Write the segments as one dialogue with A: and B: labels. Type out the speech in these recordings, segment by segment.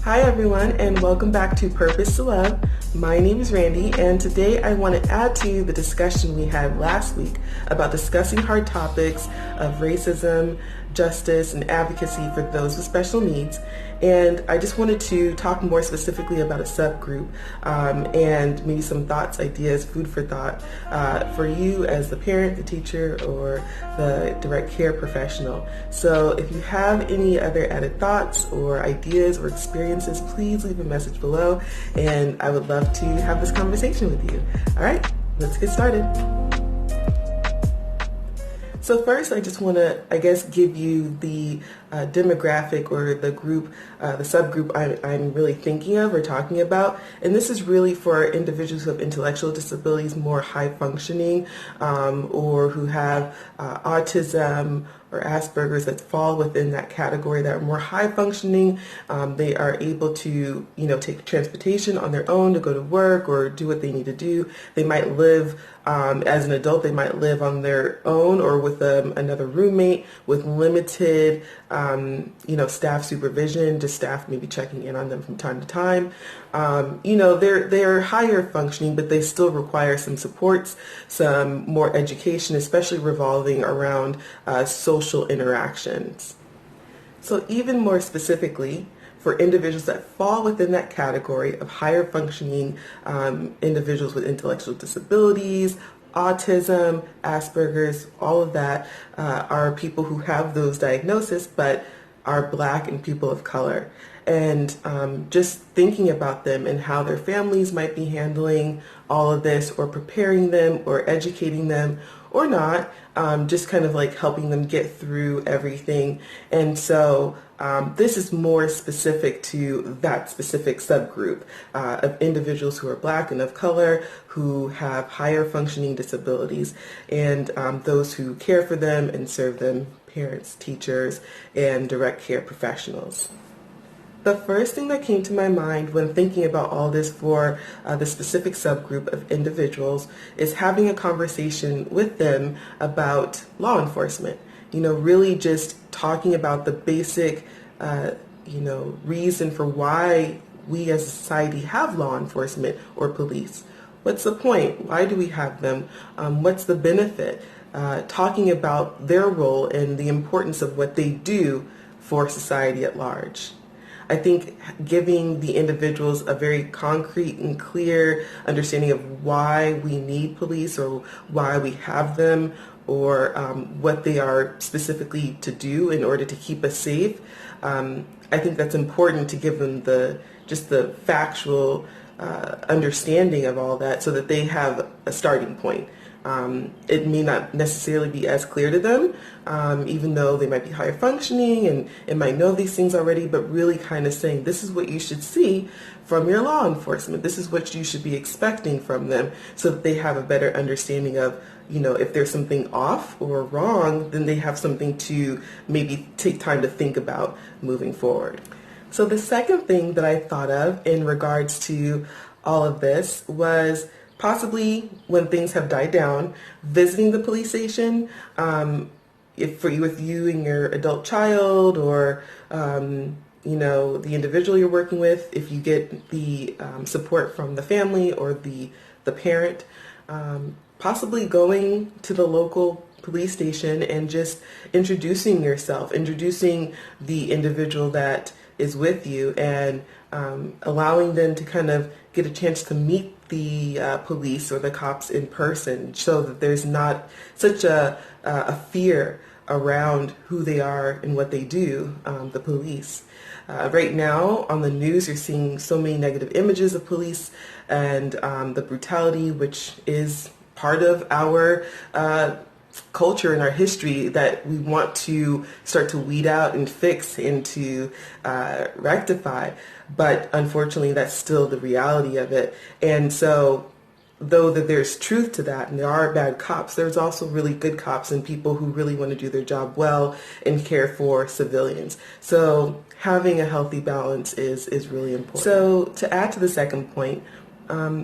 A: Hi everyone, and welcome back to Purpose to Love. My name is Randy, and today I want to add to the discussion we had last week about discussing hard topics of racism, justice, and advocacy for those with special needs. And I just wanted to talk more specifically about a subgroup and maybe some thoughts, ideas, food for thought for you as the parent, the teacher, or the direct care professional. So if you have any other added thoughts or ideas or experiences, please leave a message below, and I would love to have this conversation with you. All right, let's get started. So first, I just want to, give you the demographic or the group, the subgroup I'm really thinking of or talking about. And this is really for individuals who have intellectual disabilities, more high functioning, or who have autism or Aspergers that fall within that category that are more high functioning. They are able to, take transportation on their own to go to work or do what they need to do. They might live, as an adult, they might live on their own or with another roommate with limited, staff supervision, just staff maybe checking in on them from time to time. They're higher functioning, but they still require some supports, some more education, especially revolving around social interactions. So even more specifically, for individuals that fall within that category of higher functioning individuals with intellectual disabilities, autism, Asperger's, all of that are people who have those diagnoses but are Black and people of color. And just thinking about them and how their families might be handling all of this or preparing them or educating them or not, just kind of like helping them get through everything. And so this is more specific to that specific subgroup of individuals who are Black and of color, who have higher functioning disabilities, and those who care for them and serve them, parents, teachers, and direct care professionals. The first thing that came to my mind when thinking about all this for the specific subgroup of individuals is having a conversation with them about law enforcement. Really just talking about the basic, reason for why we as a society have law enforcement or police. What's the point? Why do we have them? What's the benefit? Talking about their role and the importance of what they do for society at large. I think giving the individuals a very concrete and clear understanding of why we need police or why we have them or what they are specifically to do in order to keep us safe. I think that's important to give them the factual understanding of all that so that they have a starting point. It may not necessarily be as clear to them, even though they might be higher functioning and might know these things already, but really kind of saying, this is what you should see from your law enforcement. This is what you should be expecting from them so that they have a better understanding of, if there's something off or wrong, then they have something to maybe take time to think about moving forward. So the second thing that I thought of in regards to all of this was possibly when things have died down, visiting the police station, with you and your adult child or, the individual you're working with, if you get the support from the family or the parent, possibly going to the local police station and just introducing yourself, introducing the individual that is with you and allowing them to kind of get a chance to meet the police or the cops in person so that there's not such a fear around who they are and what they do, the police. Right now on the news you're seeing so many negative images of police and the brutality, which is part of our culture and our history that we want to start to weed out and fix and to rectify. But unfortunately, that's still the reality of it. And so though that there's truth to that and there are bad cops, there's also really good cops and people who really want to do their job well and care for civilians. So having a healthy balance is really important. So to add to the second point,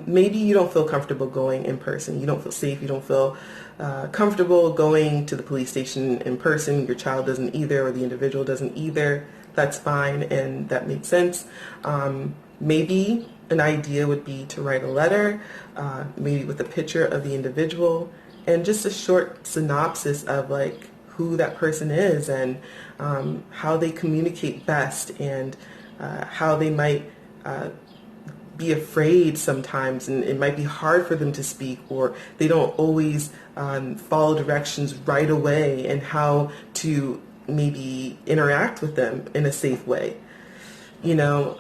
A: maybe you don't feel comfortable going in person. You don't feel safe. You don't feel comfortable going to the police station in person. Your child doesn't either, or the individual doesn't either. that's fine and that makes sense. Maybe an idea would be to write a letter, maybe with a picture of the individual and just a short synopsis of like who that person is and how they communicate best and how they might be afraid sometimes, and it might be hard for them to speak, or they don't always follow directions right away, and how to maybe interact with them in a safe way, you know.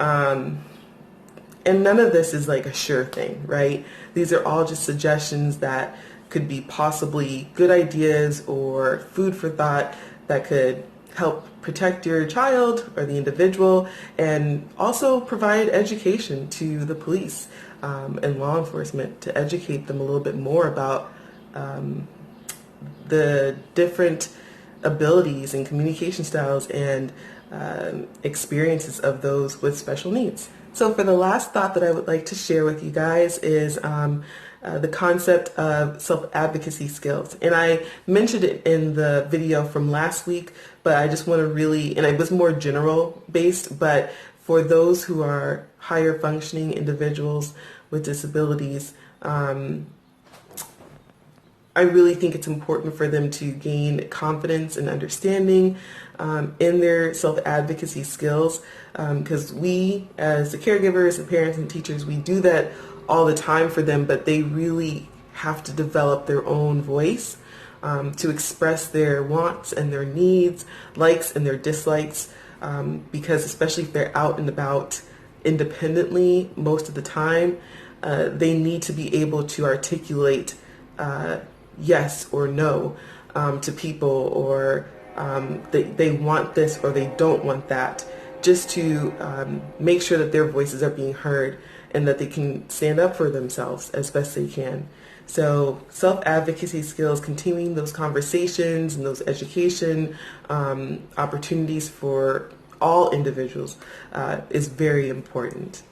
A: And none of this is like a sure thing, right? These are all just suggestions that could be possibly good ideas or food for thought that could help protect your child or the individual, and also provide education to the police and law enforcement to educate them a little bit more about the different abilities and communication styles and experiences of those with special needs. So for the last thought that I would like to share with you guys is the concept of self-advocacy skills. And I mentioned it in the video from last week, but I just want to really, and it was more general based, but for those who are higher functioning individuals with disabilities, I really think it's important for them to gain confidence and understanding in their self-advocacy skills, because we as the caregivers and parents and teachers, we do that all the time for them, but they really have to develop their own voice to express their wants and their needs, likes and their dislikes, because especially if they're out and about independently most of the time, they need to be able to articulate yes or no to people, or they want this or they don't want that, just to make sure that their voices are being heard and that they can stand up for themselves as best they can. So self-advocacy skills, continuing those conversations and those education opportunities for all individuals is very important.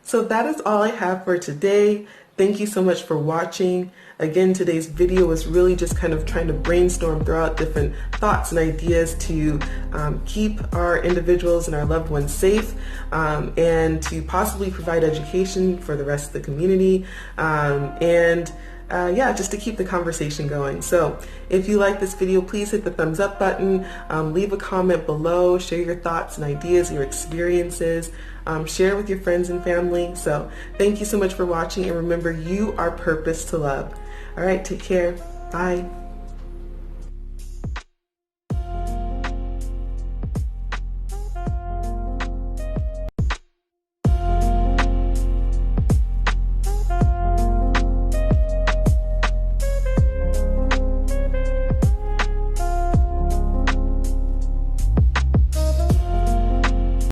A: So that is all I have for today. Thank you so much for watching. Again, today's video was really just kind of trying to brainstorm, throw out different thoughts and ideas to keep our individuals and our loved ones safe, and to possibly provide education for the rest of the community, yeah, just to keep the conversation going. So if you like this video, please hit the thumbs up button, leave a comment below, share your thoughts and ideas, your experiences, share with your friends and family. So thank you so much for watching, and remember, you are purposed to love. All right, take care. Bye.